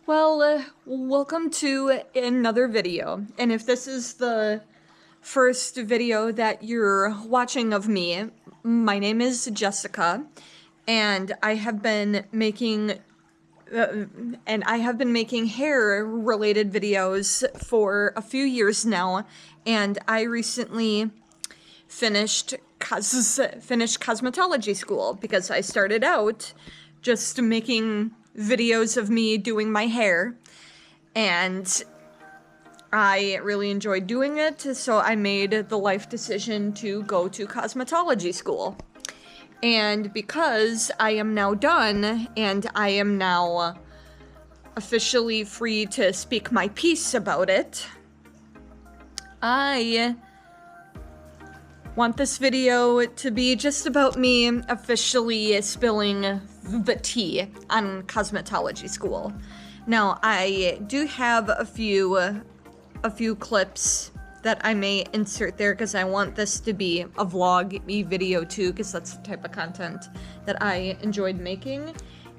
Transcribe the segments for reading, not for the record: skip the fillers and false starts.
Welcome to another video. And if this is the first video that you're watching of me, my name is Jessica, and I have been making hair-related videos for a few years now, and I recently finished cosmetology school because I started out just making videos of me doing my hair, and I really enjoyed doing it, so I made the life decision to go to cosmetology school. And because I am now done, and I am now officially free to speak my piece about it, I want this video to be just about me officially spilling the tea on cosmetology school. Now, I do have a few clips that I may insert there because I want this to be a vlog video too, because that's the type of content that I enjoyed making.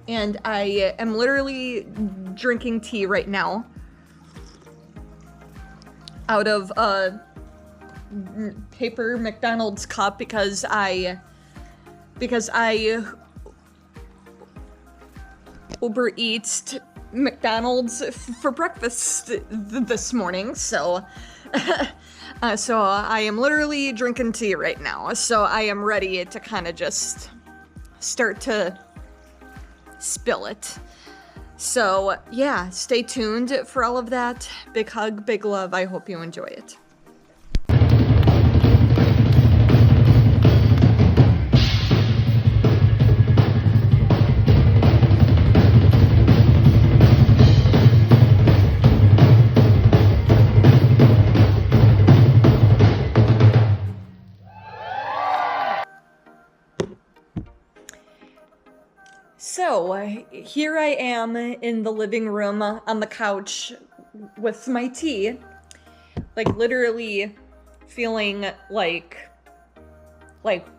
And I am literally drinking tea right now out of a paper McDonald's cup because I Uber Eats McDonald's for breakfast this morning, so so I am literally drinking tea right now, so I am ready to kind of just start to spill it. So yeah, stay tuned for all of that. Big hug, big love. I hope you enjoy it. So, here I am in the living room on the couch with my tea, like literally feeling like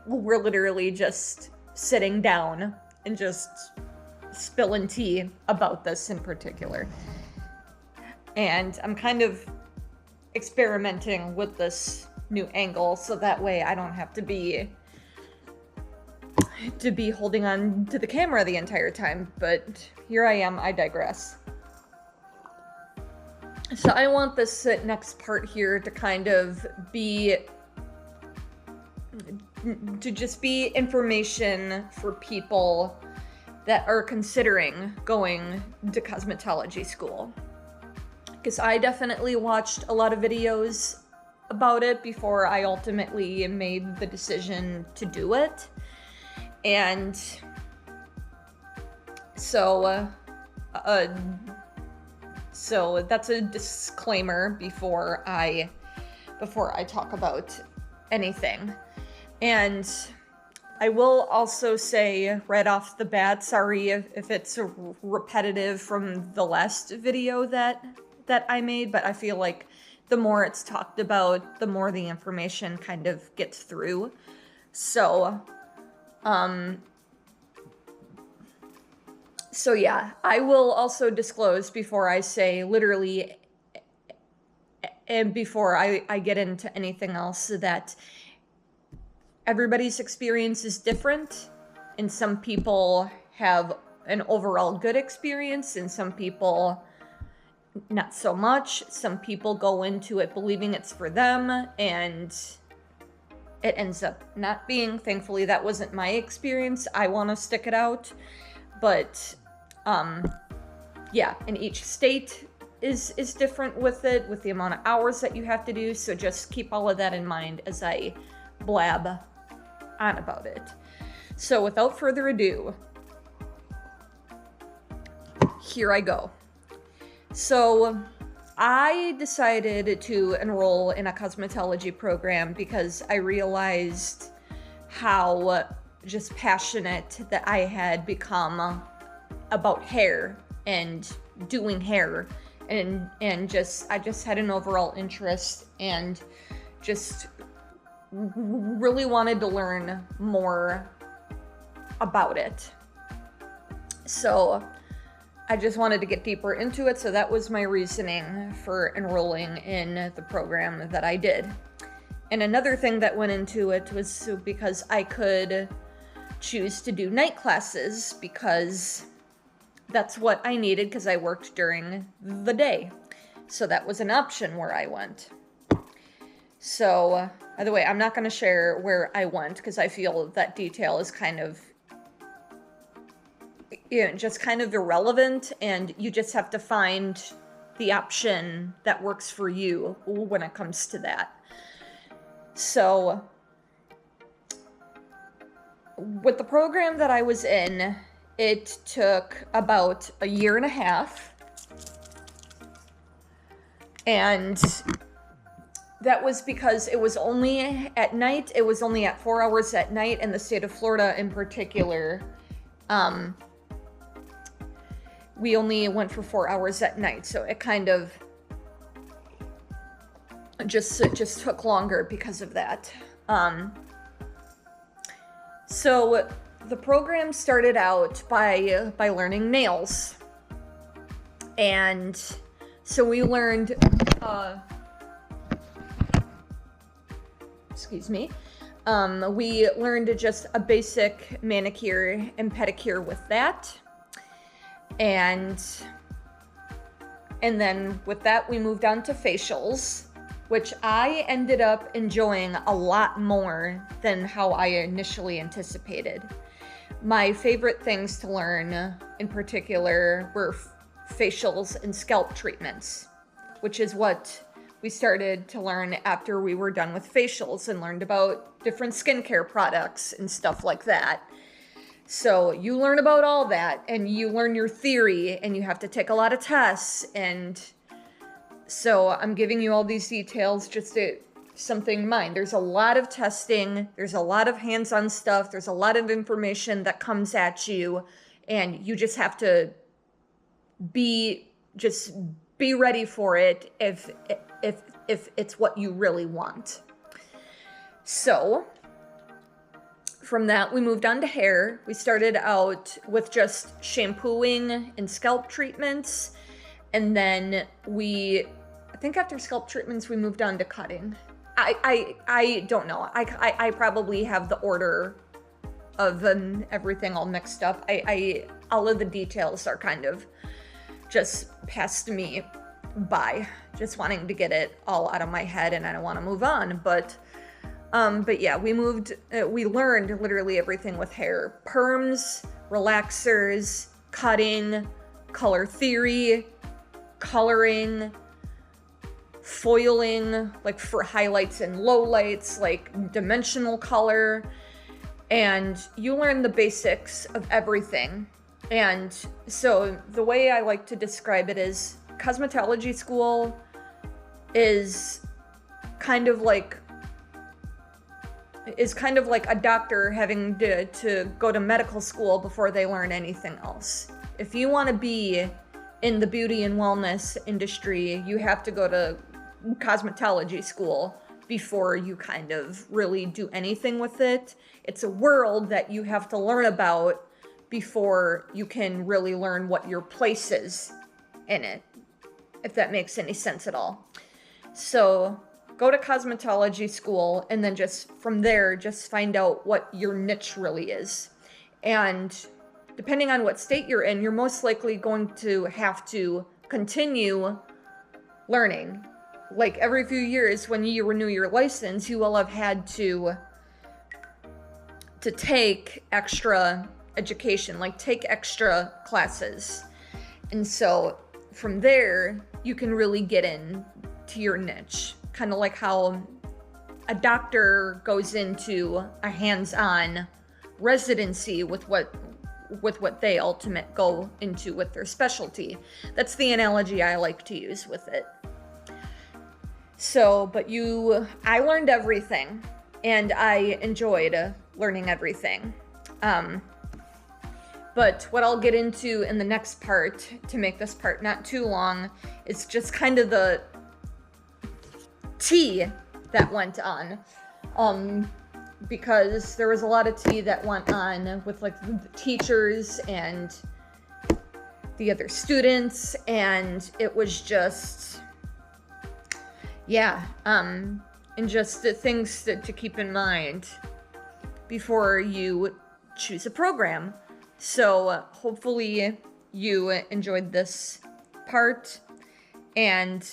we're literally just sitting down and just spilling tea about this in particular. And I'm kind of experimenting with this new angle so that way I don't have to be holding on to the camera the entire time, but here I am, I digress. So I want this next part here to kind of be, to just be information for people that are considering going to cosmetology school. Because I definitely watched a lot of videos about it before I ultimately made the decision to do it. And so that's a disclaimer before I talk about anything. And I will also say right off the bat, sorry if it's repetitive from the last video that I made, but I feel like the more it's talked about, the more the information kind of gets through. So yeah, I will also disclose before I say literally, and before I get into anything else, that everybody's experience is different, and some people have an overall good experience, and some people not so much. Some people go into it believing it's for them, and it ends up not being. Thankfully, that wasn't my experience. I want to stick it out. But, yeah, and each state is different with it, with the amount of hours that you have to do. So just keep all of that in mind as I blab on about it. So without further ado, here I go. So I decided to enroll in a cosmetology program because I realized how just passionate that I had become about hair and doing hair, and I just had an overall interest and just really wanted to learn more about it. So I just wanted to get deeper into it, so that was my reasoning for enrolling in the program that I did. And another thing that went into it was because I could choose to do night classes, because that's what I needed, because I worked during the day. So that was an option where I went. So, by the way, I'm not going to share where I went, because I feel that detail is kind of, just kind of irrelevant, and you just have to find the option that works for you when it comes to that. So, with the program that I was in, it took about a year and a half, and that was because it was only at night. It was only at 4 hours at night, in the state of Florida in particular. We only went for 4 hours at night, so it kind of just took longer because of that. So the program started out by learning nails, and so we learned, we learned just a basic manicure and pedicure with that. And then with that, we moved on to facials, which I ended up enjoying a lot more than how I initially anticipated. My favorite things to learn in particular were facials and scalp treatments, which is what we started to learn after we were done with facials and learned about different skincare products and stuff like that. So you learn about all that, and you learn your theory, and you have to take a lot of tests. And so I'm giving you all these details just to something in mind. There's a lot of testing, there's a lot of hands-on stuff, there's a lot of information that comes at you, and you just have to be ready for it if it's what you really want. So from that, we moved on to hair. We started out with just shampooing and scalp treatments. And then I think after scalp treatments, we moved on to cutting. I don't know. I probably have the order of everything all mixed up. All of the details are kind of just passed me by, just wanting to get it all out of my head, and I don't want to move on. But yeah, we learned literally everything with hair: perms, relaxers, cutting, color theory, coloring, foiling, like for highlights and lowlights, like dimensional color, and you learn the basics of everything. And so the way I like to describe it is cosmetology school is kind of like a doctor having to go to medical school before they learn anything else. If you want to be in the beauty and wellness industry, you have to go to cosmetology school before you kind of really do anything with it. It's a world that you have to learn about before you can really learn what your place is in it, if that makes any sense at all. So go to cosmetology school, and then just from there, just find out what your niche really is. And depending on what state you're in, you're most likely going to have to continue learning. Like every few years when you renew your license, you will have had to take extra education, like take extra classes. And so from there, you can really get into your niche. Kind of like how a doctor goes into a hands-on residency with what they ultimately go into with their specialty. That's the analogy I like to use with it. So, I learned everything, and I enjoyed learning everything. But what I'll get into in the next part, to make this part not too long, is just kind of the tea that went on. Because there was a lot of tea that went on with like the teachers and the other students, and it was just, yeah, and just the things to keep in mind before you choose a program. So hopefully you enjoyed this part, and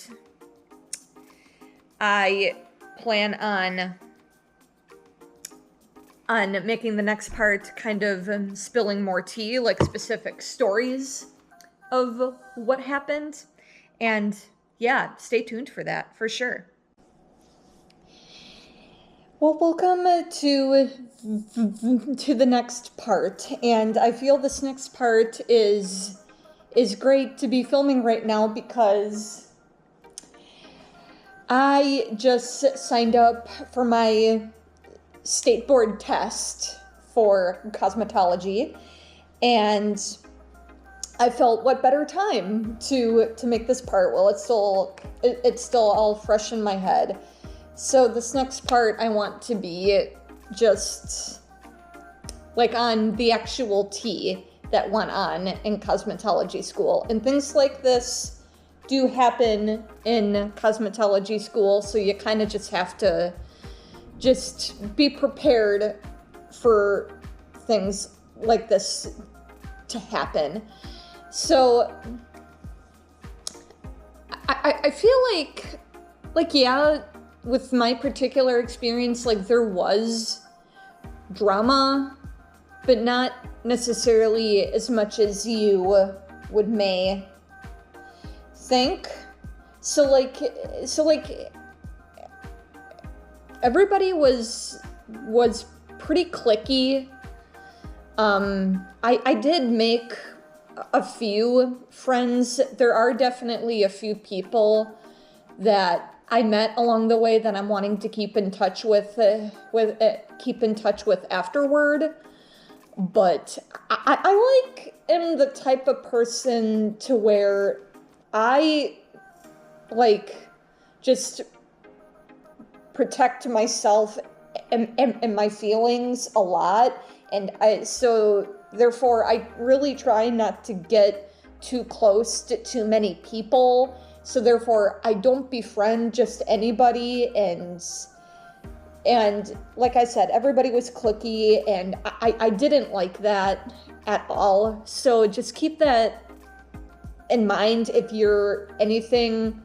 I plan on making the next part kind of spilling more tea, like specific stories of what happened. And yeah, stay tuned for that for sure. Well, welcome to the next part, and I feel this next part is great to be filming right now because I just signed up for my state board test for cosmetology, and I felt what better time to make this part. Well, it's still all fresh in my head. So this next part I want to be just like on the actual tea that went on in cosmetology school. And things like this do happen in cosmetology school, so you kind of just have to just be prepared for things like this to happen. So I feel like yeah, with my particular experience, like there was drama, but not necessarily as much as you may think. So like everybody was pretty cliquey. I did make a few friends. There are definitely a few people that I met along the way that I'm wanting to keep in touch with afterward. But I like am the type of person to where I like just protect myself and my feelings a lot, and so therefore I really try not to get too close to too many people. So therefore I don't befriend just anybody, and like I said, everybody was cliquey, and I didn't like that at all. So just keep that in mind if you're anything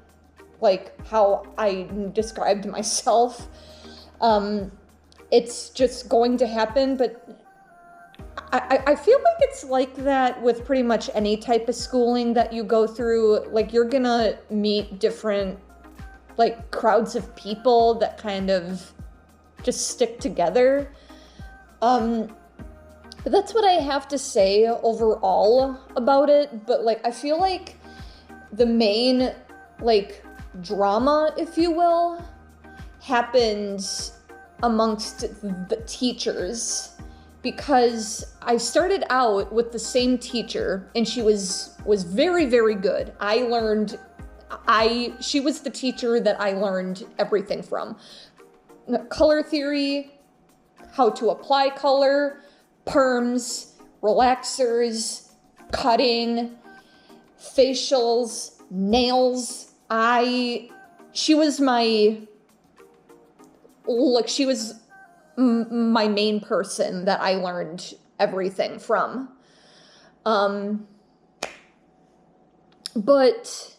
like how I described myself. It's just going to happen, but I feel like it's like that with pretty much any type of schooling that you go through. Like you're gonna meet different like crowds of people that kind of just stick together. But that's what I have to say overall about it. But like I feel like the main like drama, if you will, happened amongst the teachers, because I started out with the same teacher, and she was very, very good. She was the teacher that I learned everything from. Color theory, how to apply color, perms, relaxers, cutting, facials, nails. She was my main person that I learned everything from. But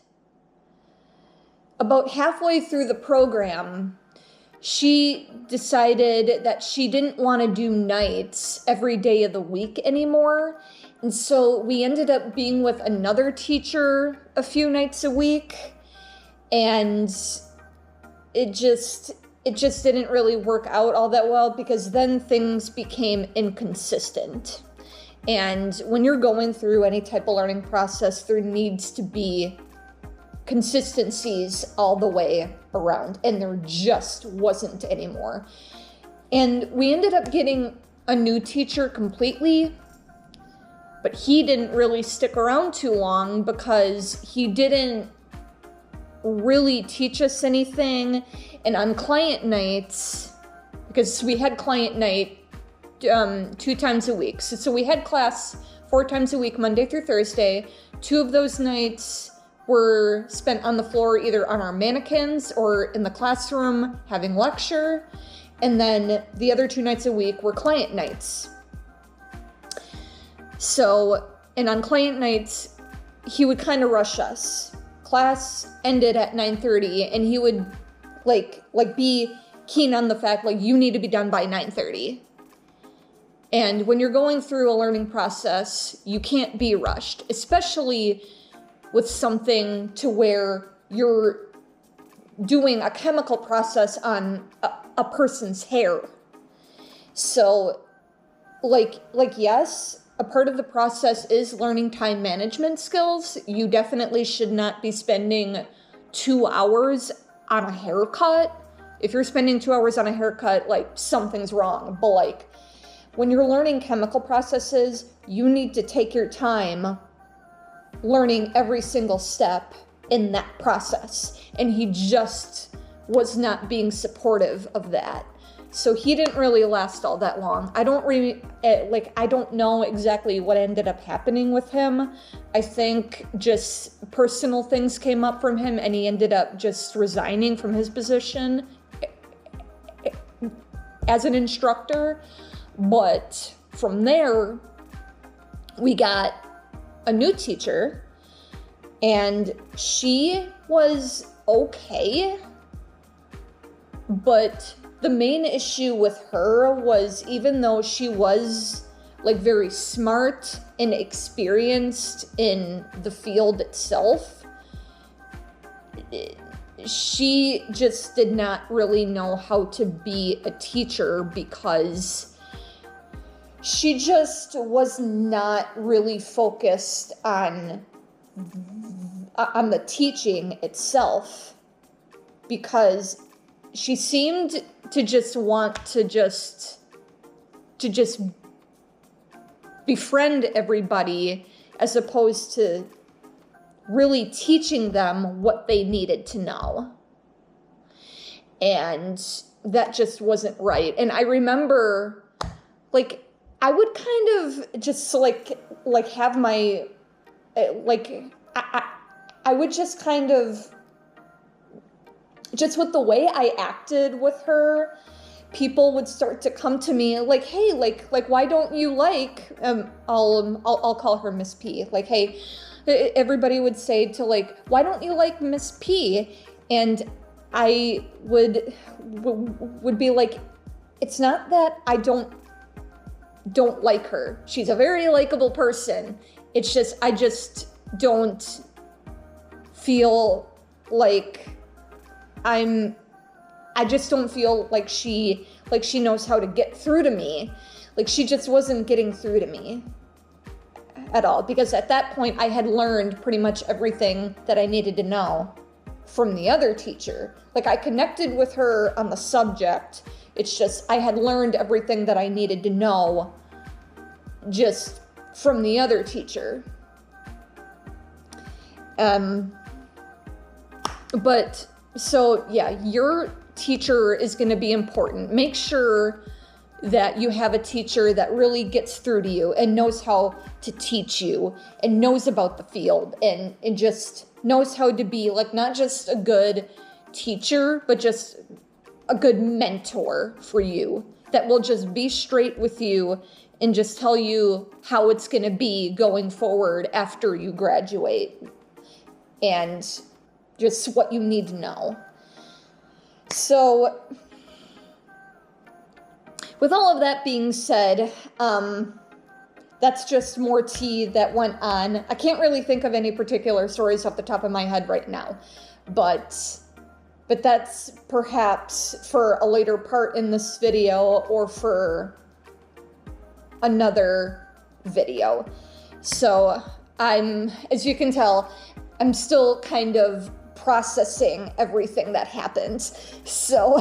about halfway through the program, she decided that she didn't want to do nights every day of the week anymore. And so we ended up being with another teacher a few nights a week. And it just didn't really work out all that well, because then things became inconsistent. And when you're going through any type of learning process, there needs to be consistencies all the way around, and there just wasn't anymore. And we ended up getting a new teacher completely, but he didn't really stick around too long because he didn't really teach us anything. And on client nights, because we had client night 2 times a week, so we had class 4 times a week, Monday through Thursday. 2 of those nights were spent on the floor, either on our mannequins or in the classroom having lecture. And then the other 2 nights a week were client nights. So, and on client nights, he would kind of rush us. Class ended at 9:30, and he would like be keen on the fact, like, you need to be done by 9:30. And when you're going through a learning process, you can't be rushed, especially with something to where you're doing a chemical process on a person's hair. So, yes, a part of the process is learning time management skills. You definitely should not be spending 2 hours on a haircut. If you're spending 2 hours on a haircut, like, something's wrong. But, like, when you're learning chemical processes, you need to take your time learning every single step in that process. And he just was not being supportive of that. So he didn't really last all that long. I don't know exactly what ended up happening with him. I think just personal things came up from him, and he ended up just resigning from his position as an instructor. But from there, we got a new teacher, and she was okay, but the main issue with her was, even though she was like very smart and experienced in the field itself, she just did not really know how to be a teacher, because she just was not really focused on the teaching itself, because she seemed to just want to just befriend everybody, as opposed to really teaching them what they needed to know. And that just wasn't right. And I remember, like, I would kind of just like have my, I would just kind of, just with the way I acted with her, people would start to come to me like, hey, like why don't you like, I'll call her Miss P. Like, hey, everybody would say to, like, why don't you like Miss P? And I would be like, it's not that I don't like her. She's a very likable person. It's just, I just don't feel like I just don't feel like she knows how to get through to me. Like, she just wasn't getting through to me at all, because at that point I had learned pretty much everything that I needed to know from the other teacher. Like, I connected with her on the subject. It's just, I had learned everything that I needed to know just from the other teacher. But so yeah, your teacher is going to be important. Make sure that you have a teacher that really gets through to you and knows how to teach you and knows about the field and just knows how to be, like, not just a good teacher, but just a good mentor for you, that will just be straight with you and just tell you how it's going to be going forward after you graduate and just what you need to know. So, with all of that being said, that's just more tea that went on. I can't really think of any particular stories off the top of my head right now, but that's perhaps for a later part in this video or for another video. So as you can tell, I'm still kind of processing everything that happened. So,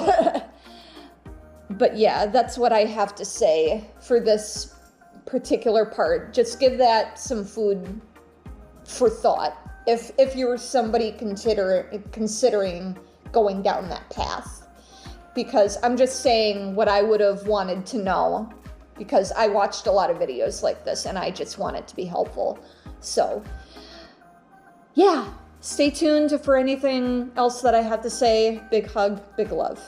but yeah, that's what I have to say for this particular part. Just give that some food for thought if you're somebody considering going down that path, because I'm just saying what I would have wanted to know because I watched a lot of videos like this and I just want it to be helpful. So yeah, stay tuned for anything else that I have to say. Big hug, big love.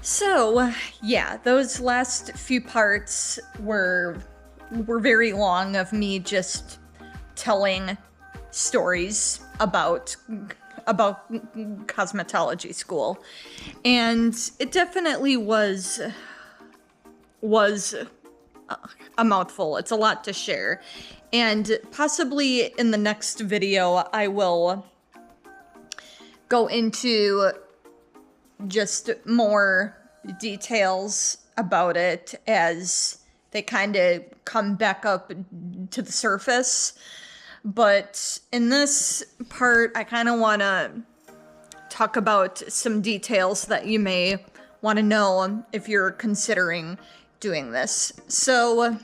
So yeah, those last few parts were very long of me just telling stories about cosmetology school, and it definitely was a mouthful. It's a lot to share, and possibly in the next video I will go into just more details about it as they kind of come back up to the surface. But in this part, I kind of want to talk about some details that you may want to know if you're considering doing this. So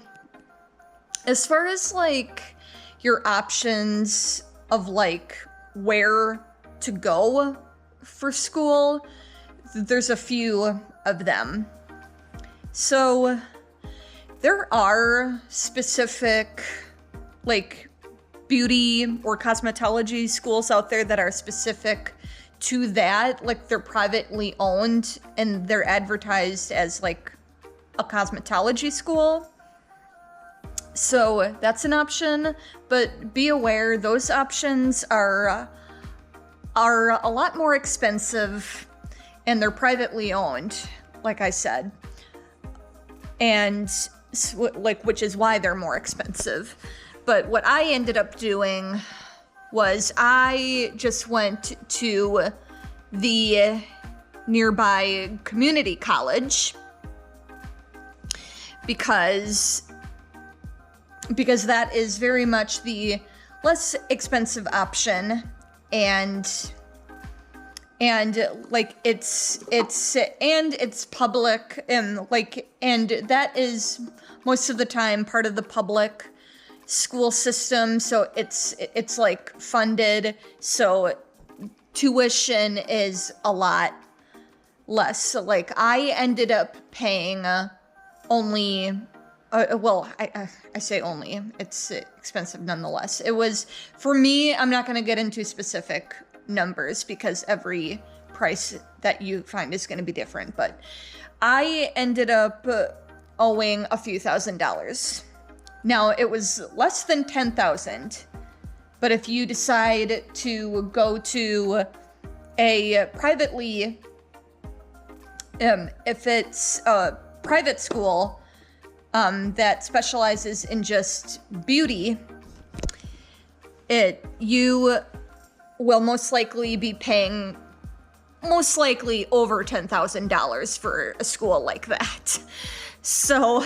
as far as like your options of like where to go for school, there's a few of them. So there are specific like beauty or cosmetology schools out there that are specific to that. Like they're privately owned and they're advertised as like a cosmetology school. So that's an option, but be aware those options are a lot more expensive and they're privately owned, like I said. And like, which is why they're more expensive. But what I ended up doing was I just went to the nearby community college because that is very much the less expensive option, and like it's public, and like, and that is most of the time part of the public school system, so it's like funded, so tuition is a lot less. So like I ended up paying only I say only, it's expensive nonetheless. It was, for me, I'm not going to get into specific numbers because every price that you find is going to be different, but I ended up owing a few $1,000s. Now, it was less than $10,000, but if you decide to go to a privately, if it's a private school that specializes in just beauty, you will most likely be paying over $10,000 for a school like that. So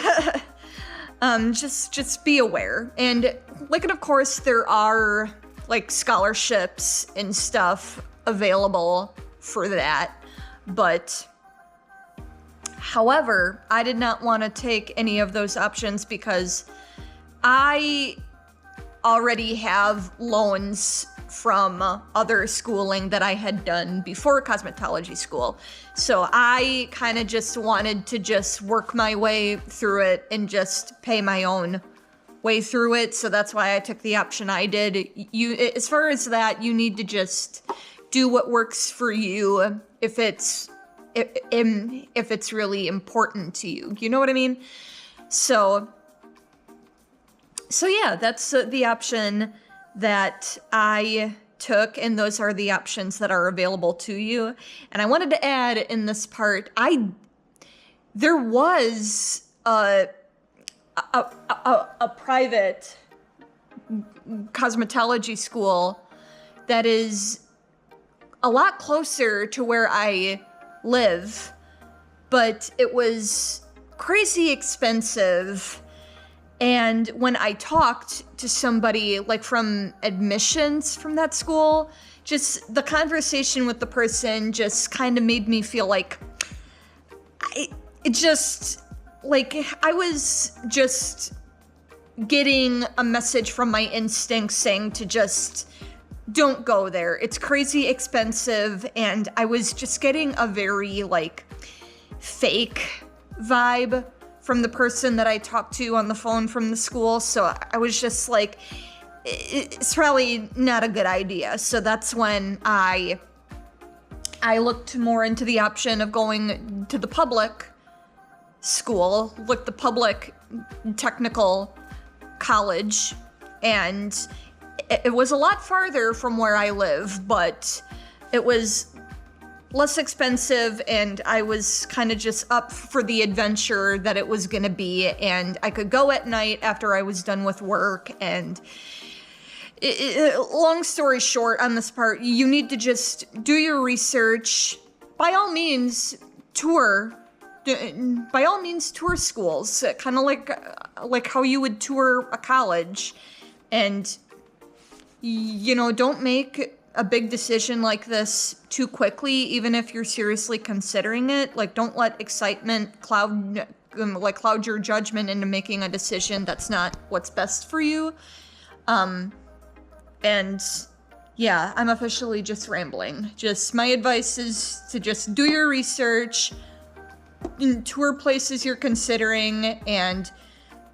just be aware. And like, and of course there are like scholarships and stuff available for that, but however, I did not want to take any of those options because I already have loans from other schooling that I had done before cosmetology school. So I kind of just wanted to just work my way through it and just pay my own way through it. So that's why I took the option I did. As far as that, you need to just do what works for you if it's really important to you. You know what I mean? So yeah, that's the option that I took, and those are the options that are available to you. And I wanted to add in this part, there was a private cosmetology school that is a lot closer to where I live, but it was crazy expensive. And when I talked to somebody like from admissions from that school, just the conversation with the person just kind of made me feel like I was just getting a message from my instincts saying to just don't go there. It's crazy expensive. And I was just getting a very like fake vibe from the person that I talked to on the phone from the school. So I was just like, it's probably not a good idea. So that's when I looked more into the option of going to the public school, like the public technical college, and it was a lot farther from where I live, but it was less expensive, and I was kind of just up for the adventure that it was gonna be, and I could go at night after I was done with work. And long story short on this part, you need to just do your research. By all means, tour schools, kind of like how you would tour a college. And don't make a big decision like this too quickly, even if you're seriously considering it. Like, don't let excitement cloud your judgment into making a decision that's not what's best for you. And yeah, I'm officially just rambling. Just my advice is to just do your research, tour places you're considering, and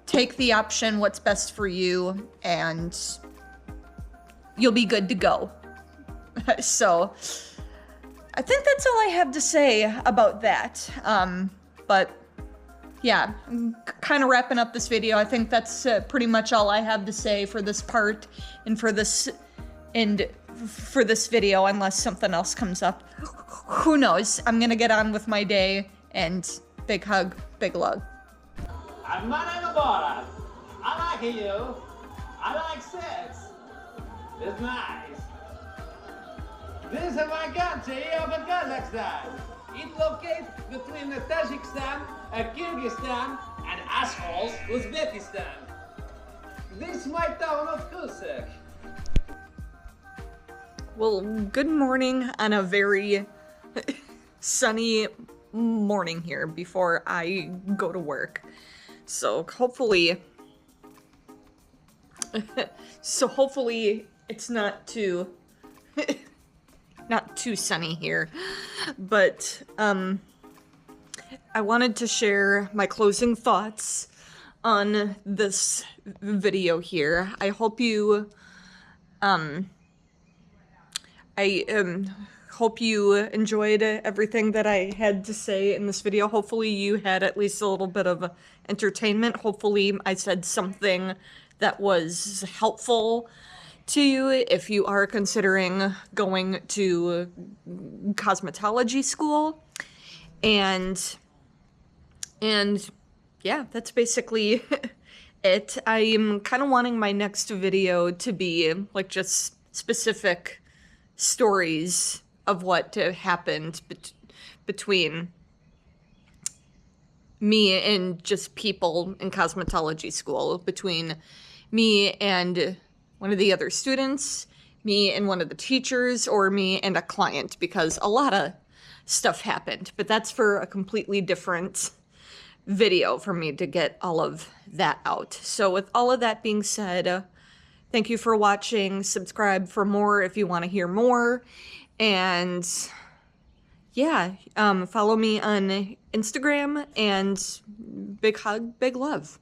take the option what's best for you, and you'll be good to go. So I think that's all I have to say about that. But yeah, I'm kind of wrapping up this video. I think that's pretty much all I have to say for this part and for this video, unless something else comes up. Who knows? I'm gonna get on with my day, and big hug, big love. I'm not in a bar. I like you. I like sex. It's nice. This is my country of Kazakhstan. It locates between Tajikistan and Kyrgyzstan and assholes Uzbekistan. This is my town of Kusek. Well, good morning on a very sunny morning here before I go to work. So hopefully it's not too sunny here. But I wanted to share my closing thoughts on this video here. I hope you hope you enjoyed everything that I had to say in this video. Hopefully you had at least a little bit of entertainment. Hopefully I said something that was helpful to you if you are considering going to cosmetology school. And yeah, that's basically it. I'm kind of wanting my next video to be like just specific stories of what happened between me and just people in cosmetology school, between me and one of the other students, me and one of the teachers, or me and a client, because a lot of stuff happened. But that's for a completely different video for me to get all of that out. So with all of that being said, thank you for watching. Subscribe for more if you want to hear more. And yeah, follow me on Instagram, and big hug, big love.